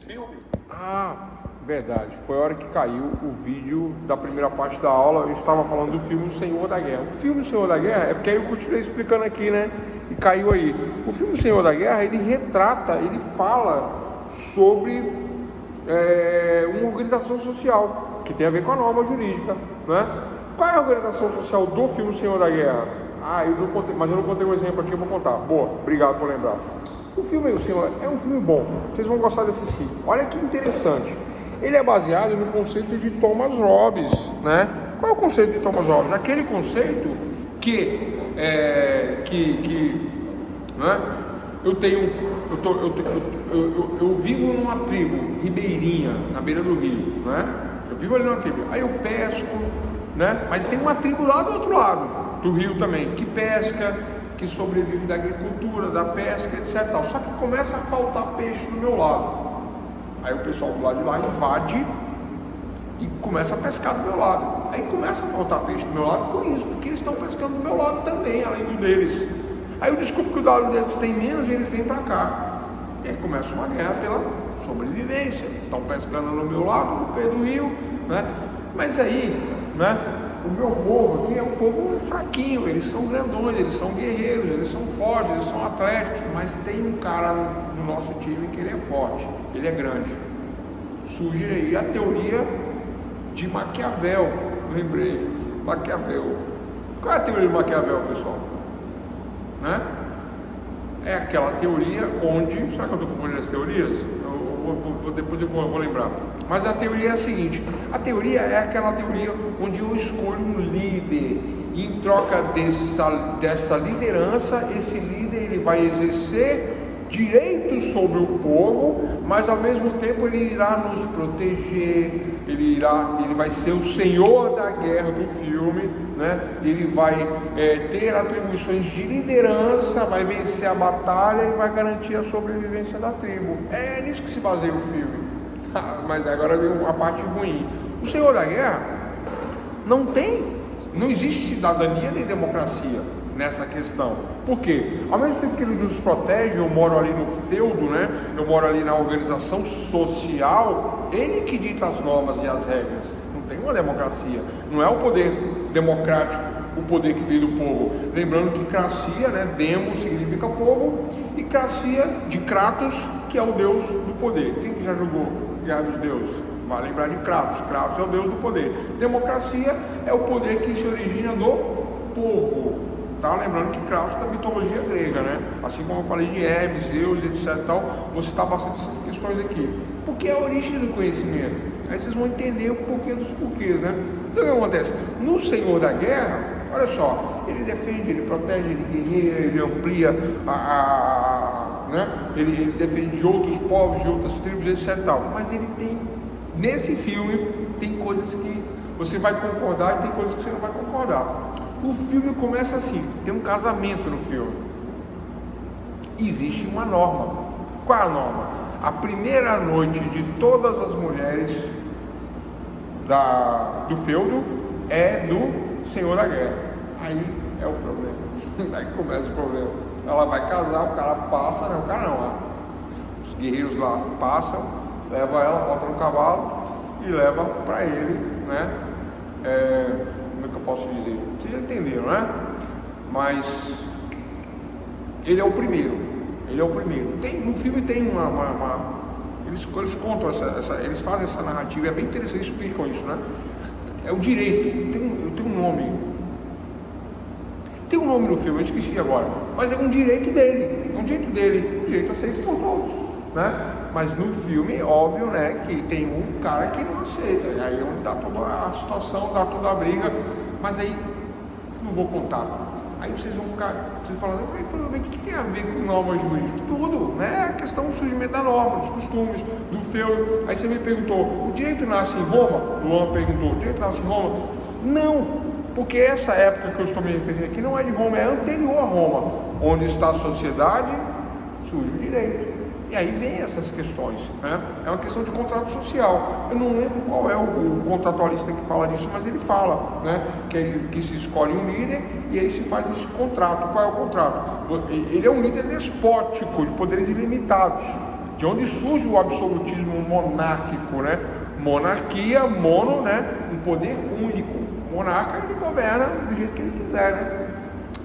filme. Ah, verdade. Foi a hora que caiu o vídeo da primeira parte da aula. Eu estava falando do filme O Senhor da Guerra. O filme O Senhor da Guerra é porque aí eu continuei explicando aqui, né? E caiu aí. O filme O Senhor da Guerra, ele retrata, ele fala sobre uma organização social que tem a ver com a norma jurídica, né? Qual é a organização social do filme O Senhor da Guerra? Ah, eu não contei, mas eu não contei um exemplo aqui, eu vou contar. Boa, obrigado por lembrar. O filme O Senhor é um filme bom, vocês vão gostar de assistir. Olha que interessante. Ele é baseado no conceito de Thomas Hobbes, né? Qual é o conceito de Thomas Hobbes? Aquele conceito que né? Eu vivo numa tribo ribeirinha, na beira do rio, né? Eu vivo ali numa tribo, aí eu pesco, né? Mas tem uma tribo lá do outro lado do rio também, que pesca, que sobrevive da agricultura, da pesca, etc. Só que começa a faltar peixe do meu lado. Aí o pessoal do lado de lá invade e começa a pescar do meu lado. Aí começa a faltar peixe do meu lado por isso, porque eles estão pescando do meu lado também, além do deles. Aí eu descubro que o lado deles tem menos e eles vêm para cá. E aí começa uma guerra pela sobrevivência. Estão pescando no meu lado, no pé do rio, né? Mas aí, né? O meu povo aqui é um povo fraquinho, eles são grandões, eles são guerreiros, eles são fortes, eles são atléticos, mas tem um cara no nosso time que ele é forte, ele é grande. Surge aí a teoria de Maquiavel, lembrei, Maquiavel. Qual é a teoria de Maquiavel, pessoal? Né? É aquela teoria onde, sabe que eu estou compondo as teorias? Depois eu vou lembrar. Mas a teoria é a seguinte: a teoria é aquela teoria onde eu escolho um líder e em troca dessa liderança, esse líder ele vai exercer direitos sobre o povo, mas ao mesmo tempo ele irá nos proteger, ele vai ser o senhor da guerra do filme, né? Ele vai ter atribuições de liderança, vai vencer a batalha e vai garantir a sobrevivência da tribo. É nisso que se baseia o filme. Mas agora vem uma parte ruim. O senhor da guerra não existe cidadania nem democracia nessa questão. Por quê? Ao mesmo tempo que ele nos protege, eu moro ali no feudo, né? Eu moro ali na organização social, ele que dita as normas e as regras. Não tem uma democracia. Não é o poder democrático, o poder que vem do povo. Lembrando que cracia, né? Demos significa povo, e cracia de Kratos, que é o deus do poder. Quem que já jogou Guerra dos Deuses? Vai lembrar de Kratos. Kratos é o deus do poder. Democracia é o poder que se origina do povo. Tá? Lembrando que Kratos é da mitologia grega, né? Assim como eu falei de Hermes, Zeus, etc. Tal, vou citar bastante essas questões aqui. Porque é a origem do conhecimento. Aí vocês vão entender o porquê dos porquês, né? Então o que acontece? No Senhor da Guerra, olha só, ele defende, ele protege, ele guerreia, ele amplia né? Ele defende de outros povos, de outras tribos, etc. Tal. Mas ele tem, nesse filme, tem coisas que você vai concordar e tem coisas que você não vai concordar. O filme começa assim, tem um casamento no filme. Existe uma norma. Qual é a norma? A primeira noite de todas as mulheres do feudo é do Senhor da Guerra. Aí é o problema. Aí começa o problema. Ela vai casar, o cara passa, né? O cara não, os guerreiros lá passam, levam ela, bota no cavalo e leva para ele, né? Como é que eu posso dizer? Vocês entenderam, né? Mas ele é o primeiro. Ele é o primeiro. No filme tem eles contam eles fazem essa narrativa, é bem interessante, eles explicam isso, né? É o direito, tem um nome. Tem um nome no filme, eu esqueci agora. Mas é um direito dele. É um direito dele, um direito aceito por todos, né? Mas no filme, óbvio, né, que tem um cara que não aceita. E aí é onde dá toda a situação, dá toda a briga. Mas aí, não vou contar. Aí vocês vão falando, o que tem a ver com normas jurídicas? Tudo, né? A questão do surgimento da norma, dos costumes, do feudo. Aí você me perguntou, o direito nasce em Roma? O Luan perguntou, o direito nasce em Roma? Não, porque essa época que eu estou me referindo aqui não é de Roma, é anterior a Roma. Onde está a sociedade, surge o direito. E aí vem essas questões, né? É uma questão de contrato social. Eu não lembro qual é o contratualista que fala disso, mas ele fala, né? Que se escolhe um líder e aí se faz esse contrato. Qual é o contrato? Ele é um líder despótico, de poderes ilimitados. de onde surge o absolutismo monárquico, né? Monarquia, mono, né? Um poder único. O monarca, ele governa do jeito que ele quiser, né?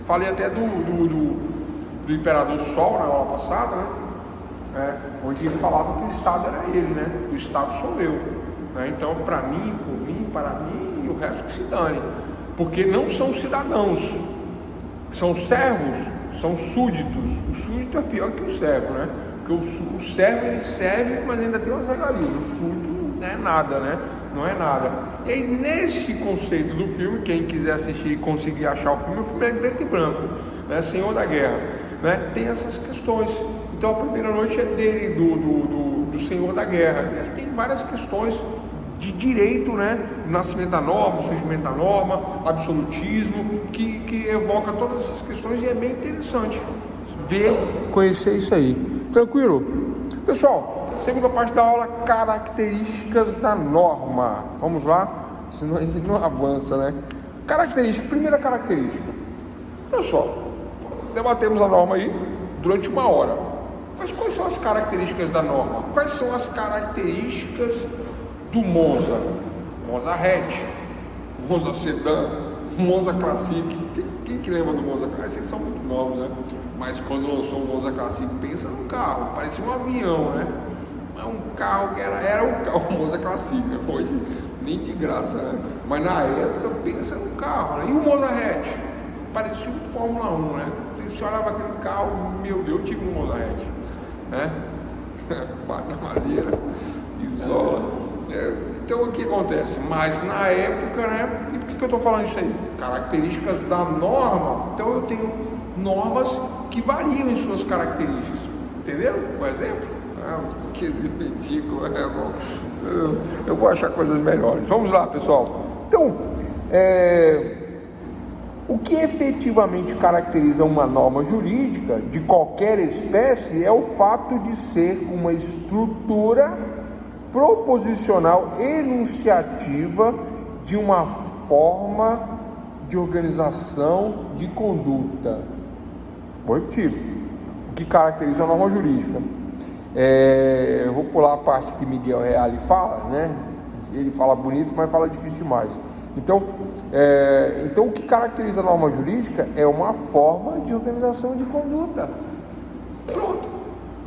Falei até do Imperador Sol na aula passada, né? Onde ele falava que o Estado era ele, né? O Estado sou eu, né? Então, para mim, por mim, para mim, e o resto que se dane. Porque não são cidadãos, são servos, são súditos. O súdito é pior que o servo, né? Porque o servo, ele serve, mas ainda tem umas regalias. O súdito não é nada, né? Não é nada. E aí, nesse conceito do filme, quem quiser assistir e conseguir achar o filme é em preto e branco, né? Senhor da Guerra, né? Tem essas questões. Então, a primeira noite é dele, do Senhor da Guerra. E aí tem várias questões de direito, né? Nascimento da norma, surgimento da norma, absolutismo, que evoca todas essas questões, e é bem interessante ver, conhecer isso aí. Tranquilo? Pessoal, segunda parte da aula, características da norma. Vamos lá? Senão a gente não avança, né? Característica, primeira característica. Pessoal, debatemos a norma aí durante 1 hora. Mas quais são as características da norma? Quais são as características do Monza? Monza hatch, Monza sedã, Monza Classic. Quem que lembra do Monza Classic? Vocês são muito novos, né? Mas quando lançou o Monza Classic, pensa num carro, parecia um avião, né? É um carro que era o carro Monza Classic, né? Hoje nem de graça, né? Mas na época, pensa num carro, né? E o Monza hatch? Parecia um Fórmula 1, né? Você olhava aquele carro, meu Deus, eu tive um Monza hatch, né? Bate na madeira, isola. Então o que acontece? Mas na época, né? E por que eu estou falando isso aí? Características da norma. Então eu tenho normas que variam em suas características. Entenderam? Um exemplo? Que ridículo, eu vou achar coisas melhores. Vamos lá, pessoal. Então, o que efetivamente caracteriza uma norma jurídica de qualquer espécie é o fato de ser uma estrutura proposicional enunciativa de uma forma de organização de conduta. Vou repetir. O que caracteriza a norma jurídica? Eu vou pular a parte que Miguel Reale fala, né? Ele fala bonito, mas fala difícil demais. Então, o que caracteriza a norma jurídica é uma forma de organização de conduta. Pronto,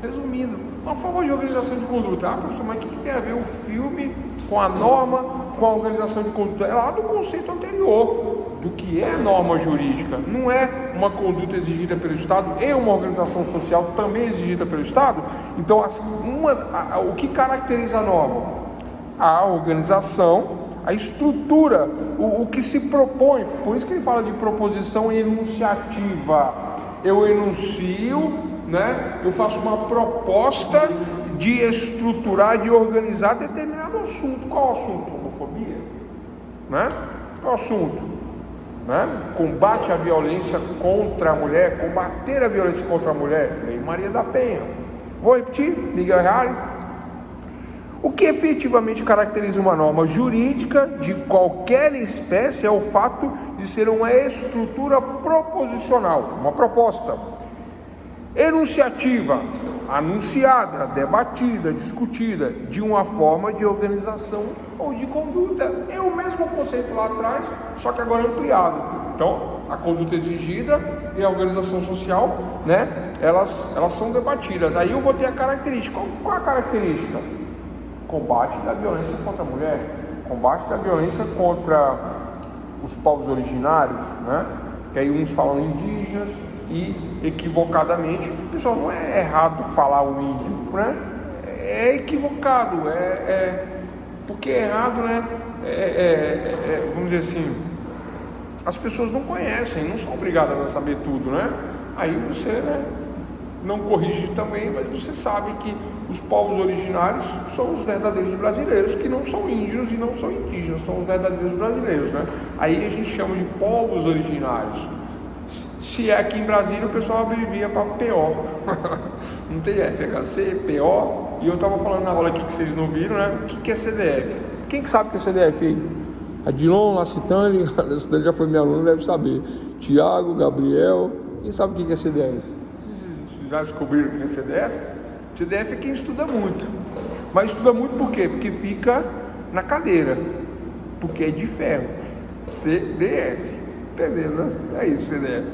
resumindo, uma forma de organização de conduta. Professor, mas o que tem a ver o filme com a norma, com a organização de conduta? É lá do conceito anterior, do que é norma jurídica. Não é uma conduta exigida pelo Estado e uma organização social também exigida pelo Estado? Então, o que caracteriza a norma? A organização, a estrutura, o que se propõe. Por isso que ele fala de proposição enunciativa. Eu enuncio, né? Eu faço uma proposta de estruturar, de organizar determinado assunto. Qual assunto? Homofobia, né? Qual assunto? Né? Combate à violência contra a mulher, combater a violência contra a mulher, Lei Maria da Penha. Vou repetir, Miguel Reale. O que efetivamente caracteriza uma norma jurídica de qualquer espécie é o fato de ser uma estrutura proposicional, uma proposta enunciativa, anunciada, debatida, discutida, de uma forma de organização ou de conduta. É o mesmo conceito lá atrás, só que agora ampliado. Então, a conduta exigida e a organização social, né, elas são debatidas. Aí eu vou ter a característica. Qual a característica? Combate da violência contra a mulher, combate da violência contra os povos originários, né? Que aí uns falam indígenas e equivocadamente, pessoal, não é errado falar o índio, né? É equivocado, porque é errado, né? Vamos dizer assim, as pessoas não conhecem, não são obrigadas a saber tudo, né? Aí você, né, não corrige também, mas você sabe que os povos originários são os verdadeiros brasileiros, que não são índios e não são indígenas, são os verdadeiros brasileiros, né? Aí a gente chama de povos originários. Se é aqui em Brasília, o pessoal abrevia para PO. Não tem FHC, PO. E eu estava falando na aula aqui que vocês não viram, né? O que é CDF? Quem que sabe o que é CDF aí? Adilon, Lacitane, a Lacitane já foi minha aluna, deve saber. Tiago, Gabriel, quem sabe o que é CDF? Vocês já descobriram o que é CDF? CDF é quem estuda muito. Mas estuda muito por quê? Porque fica na cadeira. Porque é de ferro. CDF. Entendendo, né? É isso, CDF.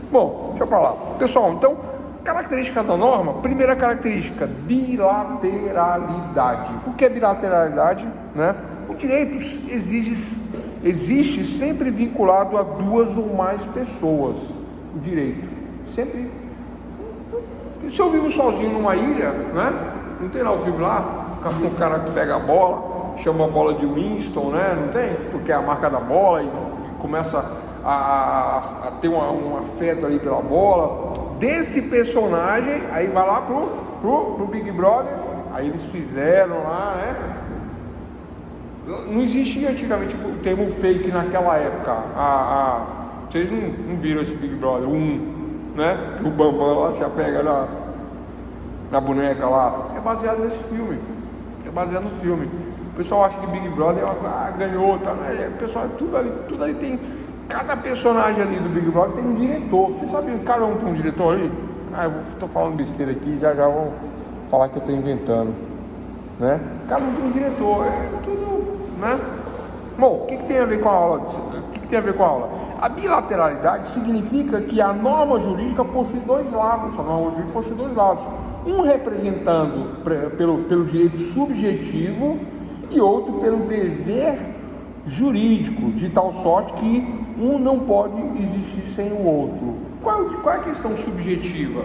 Bom, deixa eu falar. Pessoal, então, característica da norma, primeira característica, bilateralidade. Por que bilateralidade? Né? O direito existe sempre vinculado a duas ou mais pessoas. O direito. Sempre. Se eu vivo sozinho numa ilha, né? Não tem lá o filme lá? O cara que pega a bola, chama a bola de Winston, né? Não tem? Porque é a marca da bola e começa a ter um afeto ali pela bola. Desse personagem, aí vai lá pro Big Brother, aí eles fizeram lá, né? Não existia antigamente o termo fake naquela época. Vocês não viram esse Big Brother, né? O Bambam lá se apega na boneca lá. É baseado nesse filme. É baseado no filme. O pessoal acha que Big Brother ganhou, tá? O pessoal, tudo ali tem. Cada personagem ali do Big Brother tem um diretor. Você sabe que cada um tem um diretor ali? Eu estou falando besteira aqui, já vão falar que eu estou inventando, né? Cada um tem um diretor, é tudo, né? Bom, o que tem a ver com a aula? A bilateralidade significa que a norma jurídica possui dois lados. A norma jurídica possui dois lados. Um representando pelo direito subjetivo e outro pelo dever jurídico, de tal sorte que um não pode existir sem o outro. Qual é a questão subjetiva?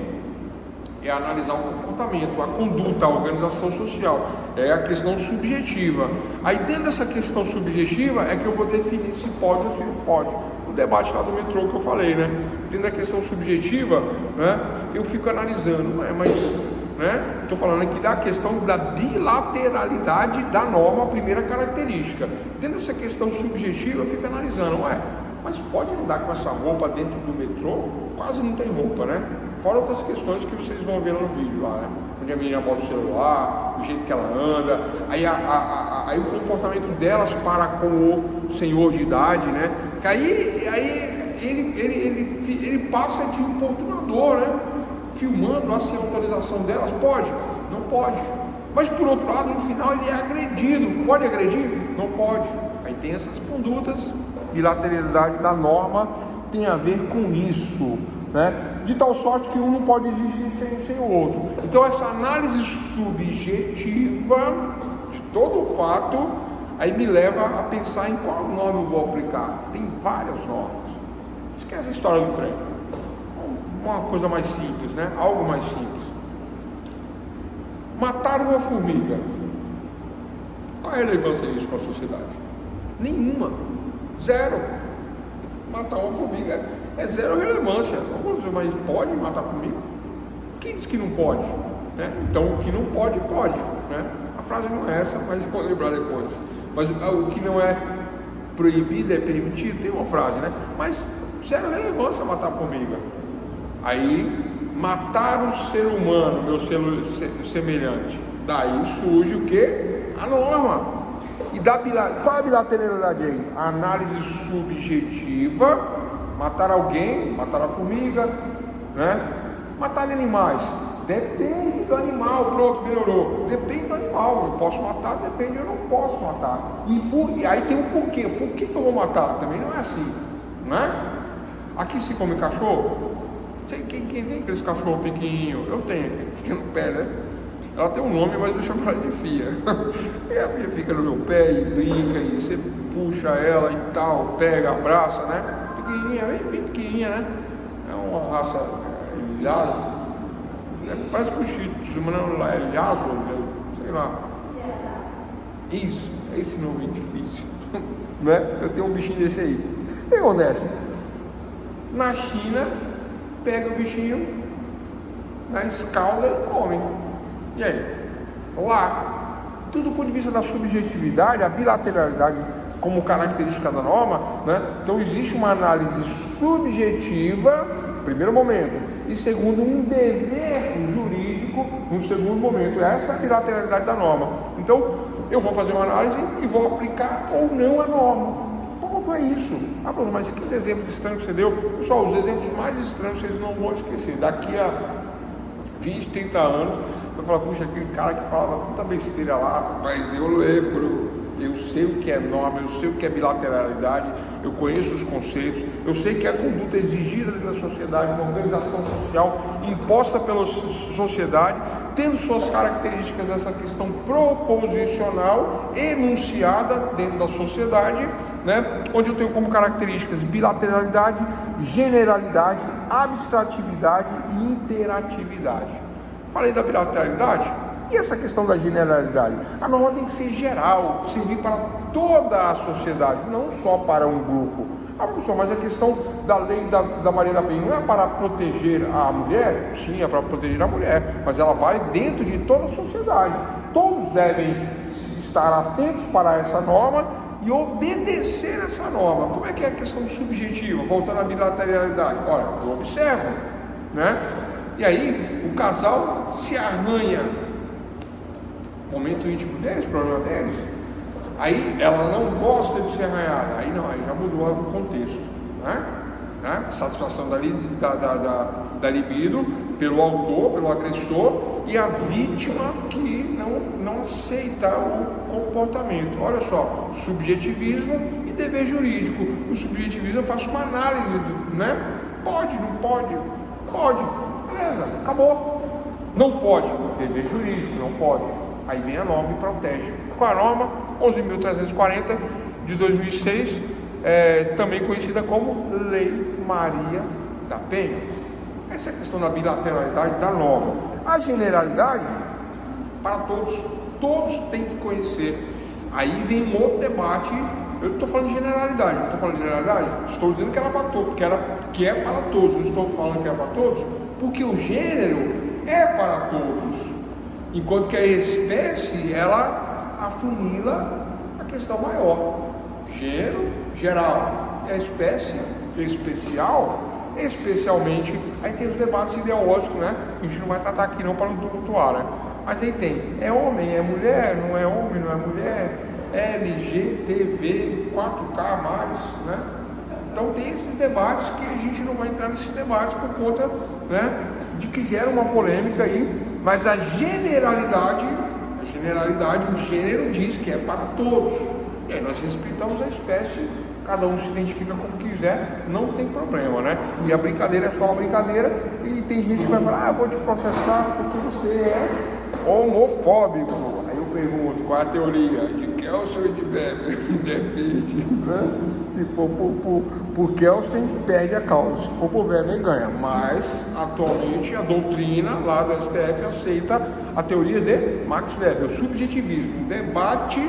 É analisar o comportamento, a conduta, a organização social. É a questão subjetiva. Aí dentro dessa questão subjetiva é que eu vou definir se pode ou se não pode. O debate lá do metrô que eu falei, né? Dentro da questão subjetiva, né? Eu fico analisando, mas né? Estou falando aqui da questão da bilateralidade da norma, a primeira característica. Dentro dessa questão subjetiva, eu fico analisando, mas pode andar com essa roupa dentro do metrô? Quase não tem roupa, né? Fora outras questões que vocês vão ver no vídeo lá, né? Onde a menina bota o celular, o jeito que ela anda, aí o comportamento delas para com o senhor de idade, né? Que aí ele passa de importunador, né? Filmando lá sem autorização delas, pode? Não pode. Mas por outro lado, no final ele é agredido, pode agredir? Não pode. Aí tem essas condutas, bilateralidade da norma tem a ver com isso, né? De tal sorte que um não pode existir sem o outro. Então essa análise subjetiva de todo o fato, aí me leva a pensar em qual norma eu vou aplicar. Tem várias normas. Esquece a história do trem. Uma coisa mais simples, né? Algo mais simples. Matar uma formiga. Qual é a relevância disso para a sociedade? Nenhuma. Zero. Matar uma formiga é zero relevância. Mas pode matar formiga? Quem diz que não pode? Né? Então o que não pode, pode. Né? A frase não é essa, mas vou lembrar depois. Mas o que não é proibido é permitido, tem uma frase, né? Mas zero relevância matar formiga. Aí, matar o ser humano, meu semelhante. Daí surge o que? A norma. E qual é a bilateralidade aí? A análise subjetiva, matar alguém, matar a formiga, né? Matar animais. Depende do animal, pronto, melhorou. Depende do animal, eu posso matar, depende, eu não posso matar. E aí tem um porquê. Por que eu vou matar? Também não é assim, né? Aqui se come cachorro. Quem tem aqueles cachorros pequenininhos? Eu tenho, fica no pé, né? Ela tem um nome, mas eu chamo ela de Fia. E a Fia fica no meu pé e brinca, e você puxa ela e tal, pega, abraça, né? Pequenininha, bem pequenininha, né? É uma raça lhasa, parece que o Shih Tzu, mas não é lhaso, sei lá. Isso, é esse nome difícil, né? Eu tenho um bichinho desse aí. O que acontece? Na China, pega o bichinho, na escalda e come. E aí? Lá, tudo do ponto de vista da subjetividade, a bilateralidade como característica da norma, né? Então existe uma análise subjetiva, primeiro momento, e segundo, um dever jurídico, no segundo momento. Essa é a bilateralidade da norma. Então, eu vou fazer uma análise e vou aplicar ou não a norma. Ponto, é isso. Mas que exemplos estranhos que você deu? Pessoal, os exemplos mais estranhos vocês não vão esquecer. Daqui a 20, 30 anos, eu falo, puxa, aquele cara que falava tanta besteira lá, mas eu lembro, eu sei o que é norma, eu sei o que é bilateralidade, eu conheço os conceitos, eu sei que a conduta exigida da sociedade, uma organização social imposta pela sociedade, tendo suas características, essa questão proposicional enunciada dentro da sociedade, né? Onde eu tenho como características bilateralidade, generalidade, abstratividade e interatividade. Falei da bilateralidade, e essa questão da generalidade? A norma tem que ser geral, servir para toda a sociedade, não só para um grupo. Mas a questão da lei da Maria da Penha não é para proteger a mulher? Sim, é para proteger a mulher, mas ela vale dentro de toda a sociedade. Todos devem estar atentos para essa norma e obedecer essa norma. Como é que é a questão subjetiva? Voltando à bilateralidade. Olha, eu observo, né? E aí o casal se arranha. Momento íntimo deles, problema deles. Aí ela não gosta de ser arranhada, aí não, aí já mudou o contexto, né? Satisfação da libido pelo autor, pelo agressor, e a vítima que não aceita o comportamento. Olha só, subjetivismo e dever jurídico. O subjetivismo eu faço uma análise, né? Pode, não pode? Pode, beleza, acabou. Não pode, dever jurídico, não pode. Aí vem a norma e protege. Com a norma 11.340 de 2006, também conhecida como Lei Maria da Penha. Essa é a questão da bilateralidade da norma. A generalidade, para todos têm que conhecer. Aí vem um outro debate. Eu não estou falando de generalidade, estou dizendo que era para todos, que é para todos. Não estou falando que é para todos, porque o gênero é para todos. Enquanto que a espécie, ela afunila a questão maior. Gênero, geral, e a espécie, especial, especialmente. Aí tem os debates ideológicos, né? A gente não vai tratar aqui não para não tumultuar, né? Mas aí tem, é homem, é mulher, não é homem, não é mulher, LGTB, 4K+, né? Então tem esses debates que a gente não vai entrar nesses debates por conta, né, de que gera uma polêmica aí, mas a generalidade, o gênero diz que é para todos. E aí nós respeitamos a espécie, cada um se identifica como quiser, não tem problema, né? E a brincadeira é só uma brincadeira, e tem gente que vai falar, eu vou te processar porque você é homofóbico. Aí eu pergunto, qual é a teoria? De Kelsen e de Weber? Depende, né? Se for por Kelsen, perde a causa. Se for por Weber, ganha. Mas, atualmente, a doutrina lá do STF aceita a teoria de Max Weber, o subjetivismo, debate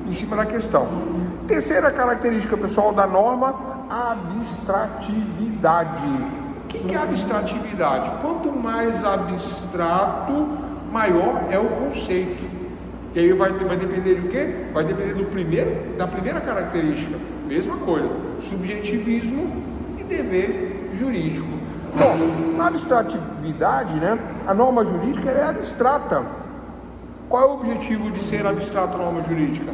em cima da questão. Terceira característica, pessoal, da norma, abstratividade. O que é abstratividade? Quanto mais abstrato, maior é o conceito. E aí vai depender do quê? Vai depender da primeira característica. Mesma coisa, subjetivismo e dever jurídico. Bom, na abstratividade, né, a norma jurídica é abstrata. Qual é o objetivo de ser abstrata a norma jurídica?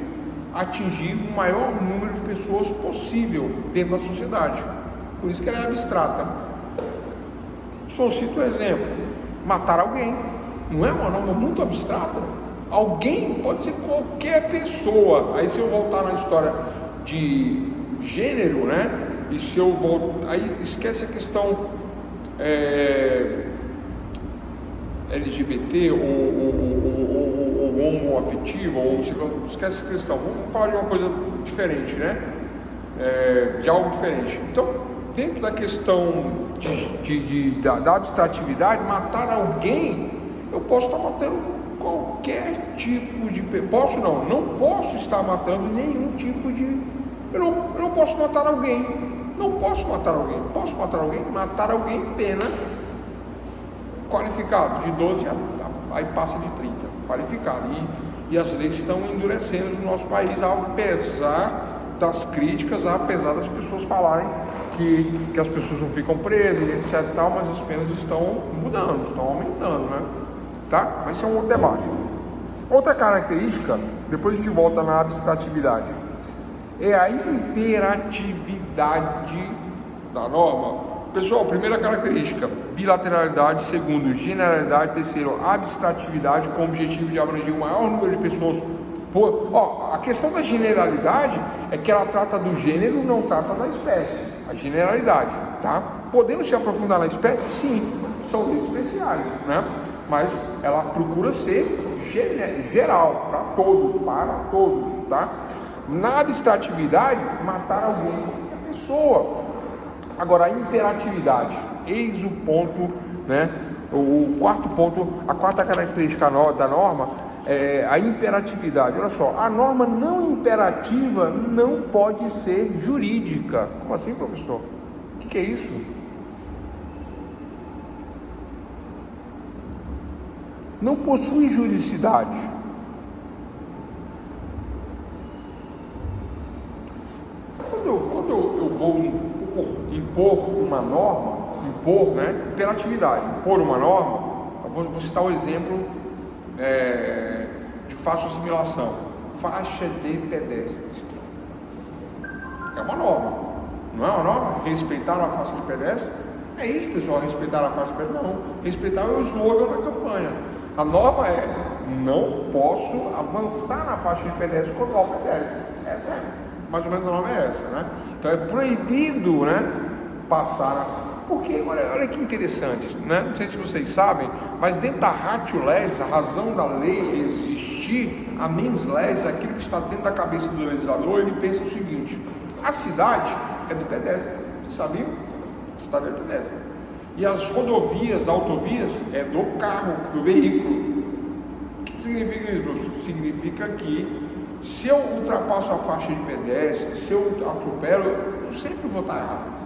Atingir o maior número de pessoas possível dentro da sociedade. Por isso que ela é abstrata. Só cito um exemplo: matar alguém. Não é uma norma muito abstrata? Alguém pode ser qualquer pessoa. Aí se eu voltar na história de gênero, né? E se eu voltar, aí esquece a questão LGBT ou homoafetivo, ou esquece essa questão. Vamos falar de uma coisa diferente, né? De algo diferente. Então, dentro da questão da abstratividade, matar alguém, eu posso estar matando qualquer tipo de... Não posso estar matando nenhum tipo de... Eu não posso matar alguém. Não posso matar alguém. Posso matar alguém? Matar alguém, pena qualificado, de 12 aí passa de 30, qualificado. E as leis estão endurecendo no nosso país, apesar das críticas, apesar das pessoas falarem que as pessoas não ficam presas, etc e tal, mas as penas estão mudando, estão aumentando, né? Tá? Mas isso é um outro debate. Outra característica, depois a gente volta na abstratividade, é a imperatividade da norma. Pessoal, primeira característica, bilateralidade. Segundo, generalidade. Terceiro, abstratividade, com o objetivo de abranger o maior número de pessoas. A questão da generalidade é que ela trata do gênero, não trata da espécie. A generalidade, tá? Podemos se aprofundar na espécie? Sim, são leis especiais, né? Mas ela procura ser geral, para todos, tá? Na abstratividade, matar alguém, qualquer pessoa. Agora, a imperatividade, eis o ponto, né? O quarto ponto, a quarta característica da norma é a imperatividade. Olha só, a norma não imperativa não pode ser jurídica. Como assim, professor? O que é isso? Não possui juridicidade. Quando eu vou impor uma norma, imperatividade, impor uma norma, eu vou citar o exemplo de fácil assimilação, faixa de pedestre. É uma norma, não é uma norma? Respeitar a faixa de pedestre? É isso, pessoal, respeitar a faixa de pedestre? Não, respeitar é o slogan da campanha. A norma é: não posso avançar na faixa de pedestre quando há o pedestre. Essa é, mais ou menos a norma é essa, né? Então é proibido, né, passar na... Porque, olha que interessante, né? Não sei se vocês sabem, mas dentro da ratio legis, a razão da lei existir, a mens legis, aquilo que está dentro da cabeça do legislador, ele pensa o seguinte: a cidade é do pedestre, vocês sabiam? A cidade é do pedestre. E as rodovias, autovias, é do carro, do veículo. O que significa isso, professor? Significa que se eu ultrapasso a faixa de pedestre, se eu atropelo, eu sempre vou estar errado.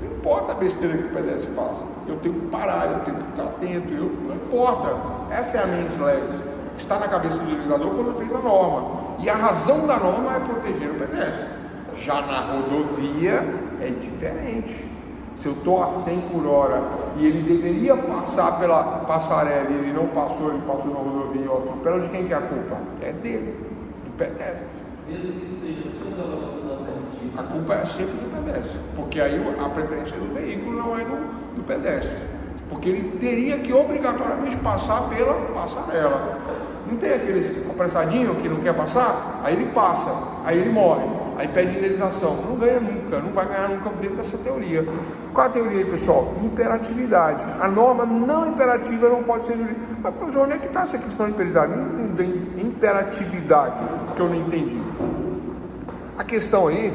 Não importa a besteira que o pedestre faça, eu tenho que parar, eu tenho que ficar atento, não importa. Essa é a mens legis, está na cabeça do legislador quando fez a norma. E a razão da norma é proteger o pedestre. Já na rodovia é diferente. Se eu estou a 100 por hora e ele deveria passar pela passarela e ele não passou, ele passou na rodovia e atropela, de quem que é a culpa? É dele, do pedestre. Mesmo que esteja sendo a velocidade permitida. A culpa é sempre do pedestre, porque aí a preferência é do veículo, não é do pedestre. Porque ele teria que obrigatoriamente passar pela passarela. Não tem aquele apressadinho que não quer passar? Aí ele passa, aí ele morre, aí pede indenização. Não ganha nunca, não vai ganhar nunca dentro dessa teoria. Qual a teoria aí, pessoal? Imperatividade. A norma não imperativa não pode ser jurídica. Mas, professor, onde é que está essa questão de imperatividade? Não tem imperatividade, que eu não entendi. A questão aí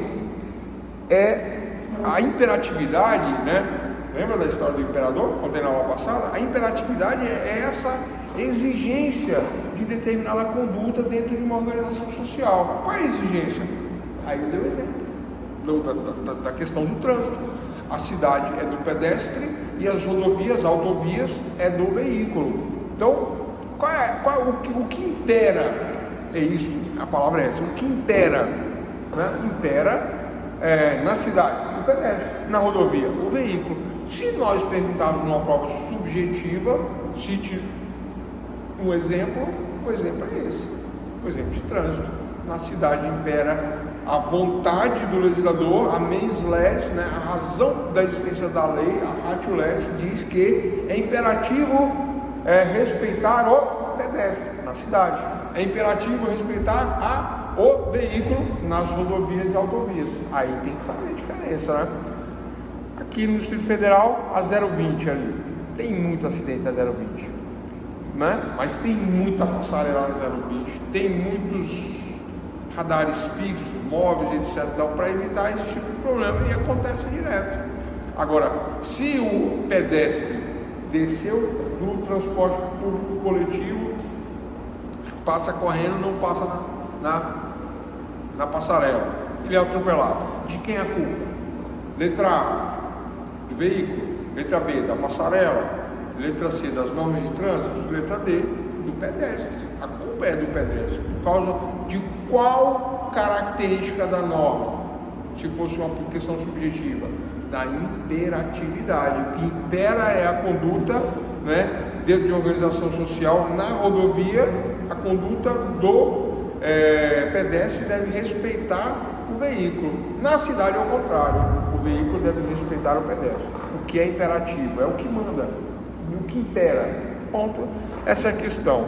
é a imperatividade, né? Lembra da história do imperador? Contei na aula passada? A imperatividade é essa exigência de determinada conduta dentro de uma organização social. Qual é a exigência? Aí eu dei o exemplo da questão do trânsito. A cidade é do pedestre e as rodovias, autovias, é do veículo. Então, o que impera? É isso, a palavra é essa. O que impera? Né? Impera na cidade, o pedestre. Na rodovia, o veículo. Se nós perguntarmos numa prova subjetiva, cite um exemplo, o exemplo é esse. O exemplo de trânsito. Na cidade impera a vontade do legislador, a mens legis, né? A razão da existência da lei, a ratio legis, diz que é imperativo respeitar o pedestre na cidade. É imperativo respeitar o veículo nas rodovias e autovias. Aí tem que saber a diferença, né? Aqui no Distrito Federal, a 020 ali. Tem muito acidente na 020, né? Mas tem muita passarela na 020, tem muitos radares fixos, móveis, etc. Então, para evitar esse tipo de problema, e acontece direto. Agora, se o pedestre desceu do transporte público coletivo, passa correndo, não passa na passarela, ele é atropelado, de quem é a culpa? Letra A, do veículo. Letra B, da passarela. Letra C, das normas de trânsito. Letra D, do pedestre. A culpa é do pedestre. Por causa de qual característica da norma? Se fosse uma questão subjetiva, da imperatividade. O que impera é a conduta, né, dentro de uma organização social. Na rodovia, a conduta do pedestre deve respeitar o veículo. Na cidade, ao contrário, o veículo deve respeitar o pedestre. O que é imperativo, é o que manda, o que impera. Ponto. Essa é a questão.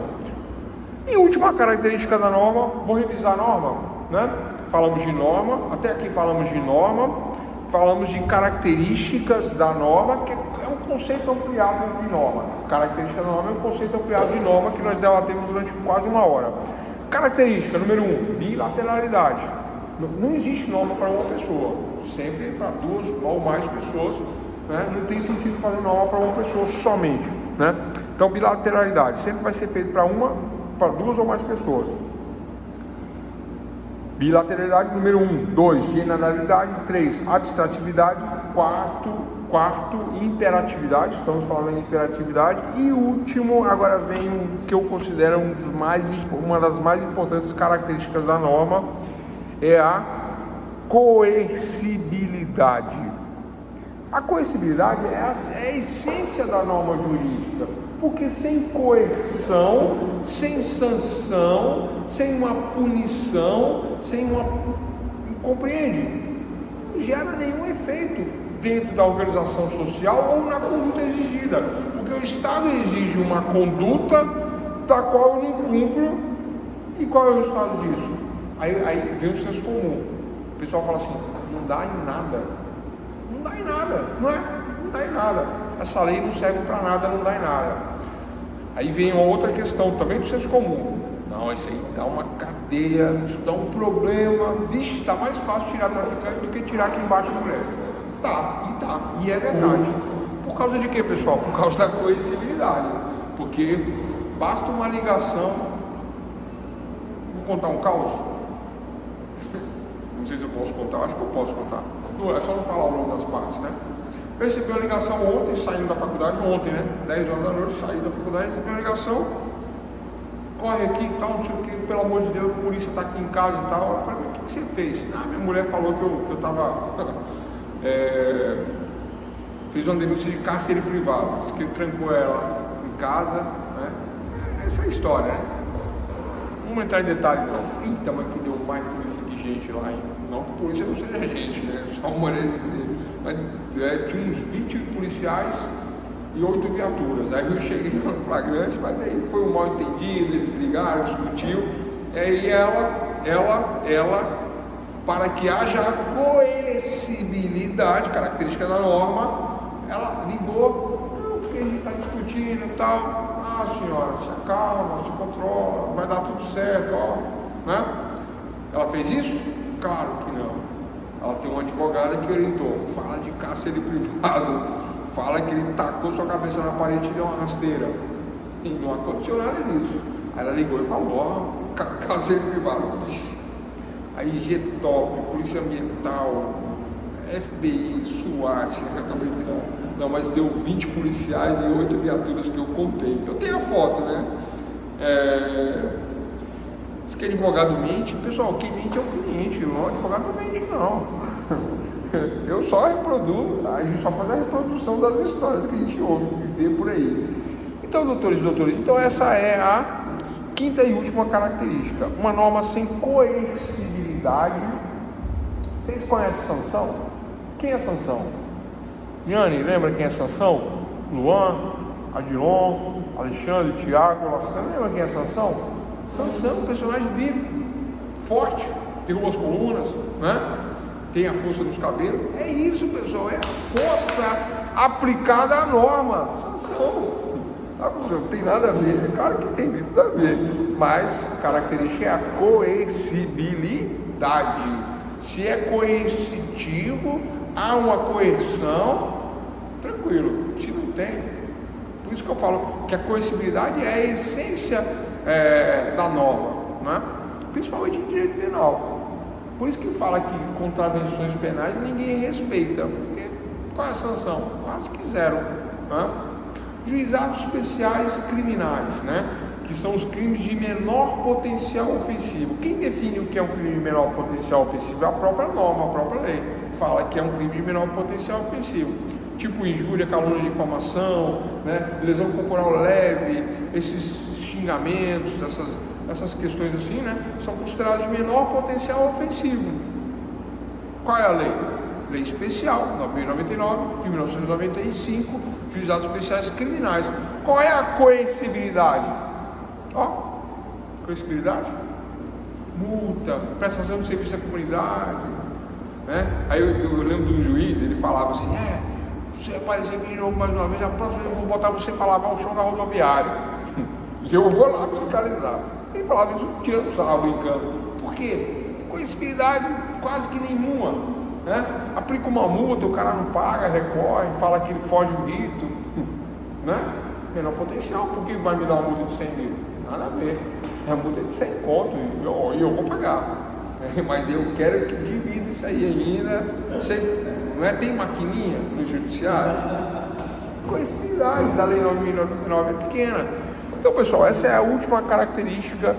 E última característica da norma, vou revisar a norma, né? Falamos de norma, até aqui falamos de norma, falamos de características da norma, que é um conceito ampliado de norma. Característica da norma é um conceito ampliado de norma que nós debatemos durante quase uma hora. Característica número 1, bilateralidade. Não existe norma para uma pessoa, sempre para duas ou mais pessoas, né? Não tem sentido fazer norma para uma pessoa somente, né? Então, bilateralidade sempre vai ser feito para duas ou mais pessoas. Bilateralidade número 1, 2, generalidade, 3, abstratividade, 4, imperatividade, estamos falando em imperatividade, e o último, agora vem o que eu considero uma das mais importantes características da norma, é a coercibilidade. A coercibilidade é a essência da norma jurídica, porque sem coerção, sem sanção, sem uma punição, compreende? Não gera nenhum efeito dentro da organização social ou na conduta exigida, porque o Estado exige uma conduta da qual eu não cumpro, e qual é o resultado disso? Aí vem o senso comum. O pessoal fala assim, não dá em nada. Não dá em nada, não é? Não dá em nada. Essa lei não serve para nada, não dá em nada. Aí vem uma outra questão também do senso comum. Não, isso aí dá uma cadeia, isso dá um problema. Vixe, está mais fácil tirar traficante do que tirar quem bate no mulher. E é verdade. Por causa de quê, pessoal? Por causa da coercibilidade. Porque basta uma ligação. Vou contar um caos? Não sei se eu posso contar, acho que eu posso contar. É só não falar o nome das partes, né? Eu recebi uma ligação ontem, saindo da faculdade, ontem, né? 10 horas da noite, saí da faculdade, recebi uma ligação. Corre aqui e tal, não sei o que, pelo amor de Deus, a polícia está aqui em casa e tal. Eu falei, o que você fez? Minha mulher falou que eu estava... fiz uma denúncia de cárcere privado, disse que ele trancou ela em casa, né? Essa é a história, né? Não vamos entrar em detalhe não. Eita, mas que deu mais polícia que gente lá, hein? Não que polícia não seja gente, né? Só uma maneira de dizer. Mas tinha uns 20 policiais e 8 viaturas. Aí eu cheguei no flagrante, mas aí foi um mal entendido, eles brigaram, discutiram. E aí ela, para que haja coercibilidade, característica da norma, ela ligou, porque a gente está discutindo e tal. Ah, senhora, se acalma, se controla, vai dar tudo certo, ó, né? Ela fez isso? Claro que não. Ela tem uma advogada que orientou, fala de cárcere privado, fala que ele tacou sua cabeça na parede e deu uma rasteira. E não aconteceu nada disso. Aí ela ligou e falou, ó, cárcere privado. Aí G-Top, Polícia Ambiental, FBI, SWAT, não, mas deu 20 policiais e 8 viaturas que eu contei. Eu tenho a foto, né? Diz que advogado mente. Pessoal, quem mente é o cliente, o advogado não mente não. Eu só reproduzo, a gente só faz a reprodução das histórias que a gente ouve e vê por aí. Então, doutores e doutoras, então essa é a quinta e última característica. Uma norma sem coercibilidade. Vocês conhecem sanção? Quem é sanção? Yane, lembra quem é Sansão? Luan, Adilon, Alexandre, Tiago, Lastano, lembra quem é Sansão? Sansão é um personagem bíblico, forte, derruba as colunas, né? Tem a força dos cabelos. É isso, pessoal, é a força aplicada à norma. Sansão. Não tem nada a ver, é claro que tem tudo a ver, mas a característica é a coercibilidade. Se é coercitivo, há uma coerção, tranquilo. Se não tem, por isso que eu falo que a coercibilidade é a essência da norma, né? Principalmente em direito penal. Por isso que fala que contravenções penais ninguém respeita, porque qual é a sanção? Quase que zero, né? Juizados especiais criminais, né? Que são os crimes de menor potencial ofensivo. Quem define o que é um crime de menor potencial ofensivo é a própria norma, a própria lei. Fala que é um crime de menor potencial ofensivo. Tipo injúria, calúnia, difamação, né? Lesão corporal leve, esses xingamentos, essas questões assim, né? São considerados de menor potencial ofensivo. Qual é a lei? Lei Especial 9.099 de 1995, Juizados Especiais Criminais. Qual é a coercibilidade? Coercibilidade? Multa, prestação de serviço à comunidade, né? Aí eu lembro de um juiz, ele falava assim: você aparecer aqui de novo mais uma vez, a próxima vez eu vou botar você para lavar o chão da rodoviária. E eu vou lá fiscalizar. Ele falava isso tirando sarro, brincando. Por quê? Coercibilidade quase que nenhuma, né? Aplica uma multa, o cara não paga, recorre, fala que ele foge do rito, né? Menor potencial, por que vai me dar uma multa de 100 mil? Nada a ver. É uma multa de 100 conto e eu vou pagar. Mas eu quero que divida isso aí ainda. Não é? Tem maquininha no judiciário? Coercibilidade da Lei 9.099 é pequena. Então, pessoal, essa é a última característica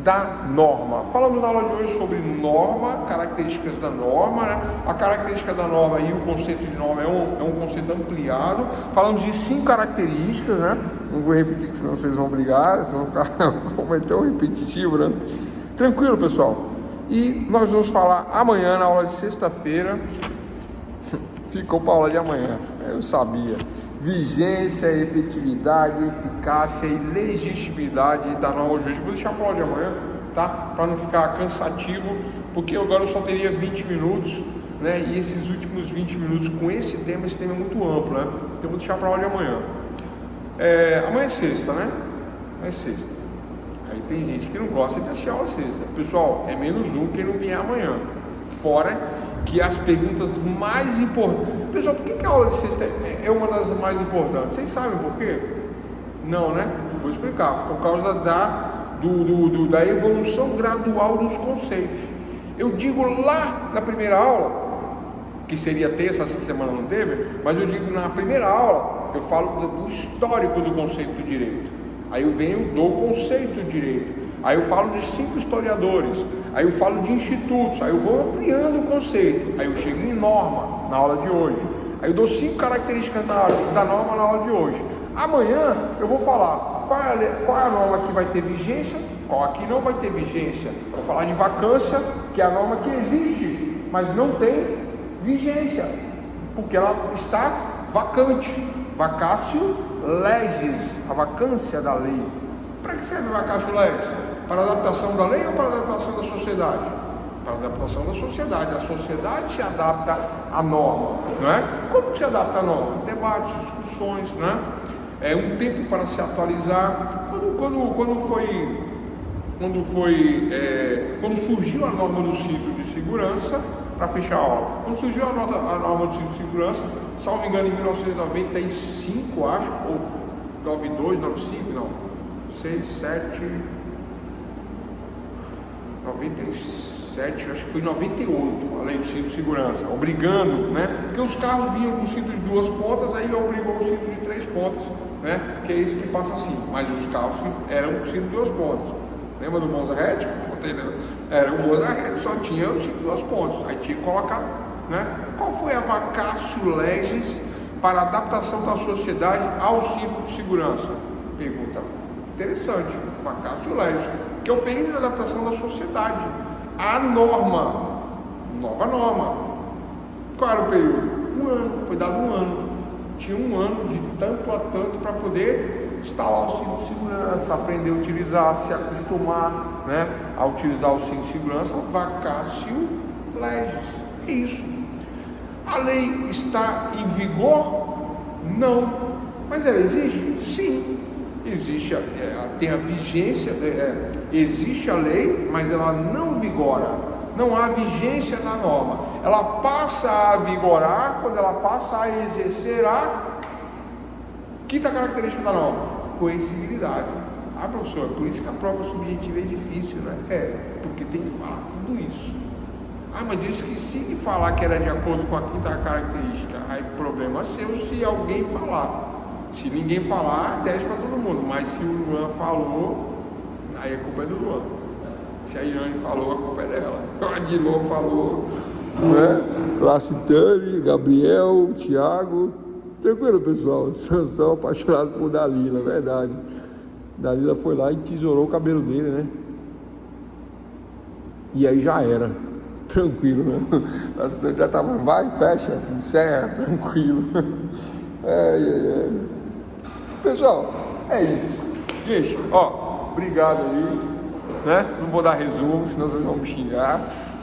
da norma. Falamos na aula de hoje sobre norma, características da norma, né? A característica da norma e o conceito de norma é um conceito ampliado. Falamos de 5 características, né? Não vou repetir, que senão vocês vão brigar, senão vai ter um repetitivo, né? Tranquilo, pessoal? E nós vamos falar amanhã, na aula de sexta-feira. Ficou para a aula de amanhã, eu sabia. Vigência, efetividade, eficácia e legitimidade da norma jurídica. Vou deixar para a aula de amanhã, tá? Para não ficar cansativo, porque agora eu só teria 20 minutos, né? E esses últimos 20 minutos com esse tema é muito amplo, né? Então eu vou deixar para a aula de amanhã. Amanhã é sexta, né? Amanhã é sexta. Aí tem gente que não gosta de assistir a aula sexta. Pessoal, é -1 quem não vier amanhã. Fora que as perguntas mais importantes... Pessoal, por que a aula de sexta é uma das mais importantes? Vocês sabem por quê? Não, né? Vou explicar. Por causa da evolução gradual dos conceitos. Eu digo lá na primeira aula, que seria terça, essa semana não teve, mas eu digo na primeira aula, eu falo do histórico do conceito do direito. Aí eu venho do conceito do direito. Aí eu falo de 5 historiadores, aí eu falo de institutos, aí eu vou ampliando o conceito, aí eu chego em norma na aula de hoje, aí eu dou 5 características da norma na aula de hoje. Amanhã eu vou falar qual é a norma que vai ter vigência, qual aqui não vai ter vigência. Vou falar de vacância, que é a norma que existe, mas não tem vigência, porque ela está vacante. Vacatio legis, a vacância da lei. Para que serve o vacatio legis? Para a adaptação da lei ou para a adaptação da sociedade? Para a adaptação da sociedade. A sociedade se adapta à norma, não é? Como que se adapta à norma? Debates, discussões, né? É um tempo para se atualizar. Quando surgiu a norma do cinto de segurança, para fechar a aula, quando surgiu a norma do cinto de segurança, salvo engano, em 1995, acho, ou 92, 95, não, 6, 7, 97, acho que foi em 98, a lei do cinto de segurança, obrigando, né? Porque os carros vinham com cinto de 2 pontas, aí obrigou o cinto de 3 pontas, né? Que é isso que passa assim, mas os carros eram com cinto de 2 pontas. Lembra do Monza Red? Era o Monza Red, só tinha o cinto de 2 pontas, aí tinha que colocar, né? Qual foi a vacatio legis para a adaptação da sociedade ao cinto de segurança? Pergunta interessante. Vacatio legis, que é o período de adaptação da sociedade à norma, nova norma. Qual era o período? 1 ano, foi dado 1 ano. Tinha 1 ano de tanto a tanto para poder instalar o cinto de segurança, aprender a utilizar, se acostumar, né, a utilizar o cinto de segurança. Vacatio legis, é isso. A lei está em vigor? Não. Mas ela existe? Sim. Existe, tem a vigência, existe a lei, mas ela não vigora. Não há vigência da norma. Ela passa a vigorar quando ela passa a exercer a quinta característica da norma: coercibilidade. Ah, professor, por isso que a prova subjetiva é difícil, né? Porque tem que falar tudo isso. Ah, mas eu esqueci de falar que era de acordo com a quinta característica. Aí o problema é seu se alguém falar. Se ninguém falar, 10 para todo mundo. Mas se o Luan falou, aí a culpa é do Luan. Se a Irane falou, a culpa é dela. A Dilon falou, né? Lacitane, Gabriel, Thiago. Tranquilo, pessoal. Sansão apaixonado por Dalila, verdade. Dalila foi lá e tesourou o cabelo dele, né? E aí já era. Tranquilo, né? A estudante já estava, vai, fecha, encerra, tranquilo. Pessoal, é isso. Gente, ó, obrigado aí, né? Não vou dar resumo, senão vocês vão me xingar,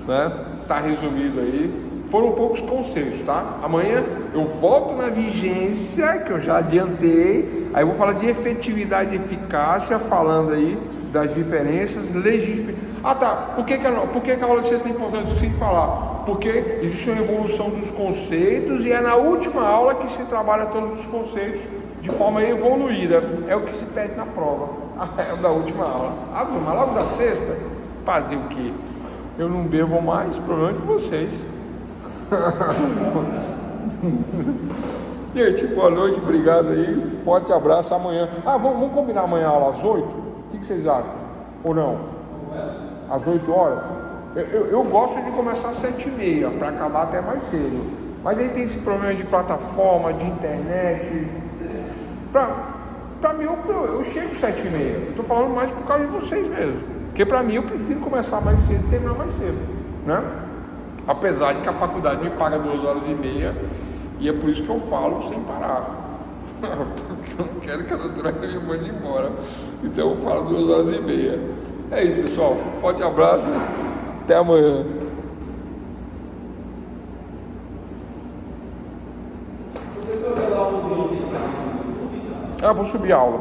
né? Tá resumido aí. Foram poucos conceitos, tá? Amanhã eu volto na vigência, que eu já adiantei. Aí eu vou falar de efetividade e eficácia, falando aí das diferenças legítimas. Ah, tá. Por que a aula de sexta é importante sim falar? Porque existe uma evolução dos conceitos e é na última aula que se trabalha todos os conceitos de forma evoluída. É o que se pede na prova. É o da última aula. Ah, mas logo da sexta, fazer o quê? Eu não bebo mais, problema de vocês. Gente, boa noite, obrigado aí. Forte abraço, amanhã. Ah, vamos combinar amanhã a aula às 8? O que vocês acham? Ou não? Às 8 horas? Eu gosto de começar às 7h30 para acabar até mais cedo. Mas aí tem esse problema de plataforma, de internet. Pra mim eu chego às 7h30. Estou falando mais por causa de vocês mesmo. Porque pra mim eu prefiro começar mais cedo e terminar mais cedo, né? Apesar de que a faculdade me paga 2h30 e é por isso que eu falo sem parar. Porque eu não quero que a doutora me mande embora. Então eu falo 2h30. É isso, pessoal. Forte abraço. Até amanhã. Professor, vai dar um vídeo. Vou subir a aula.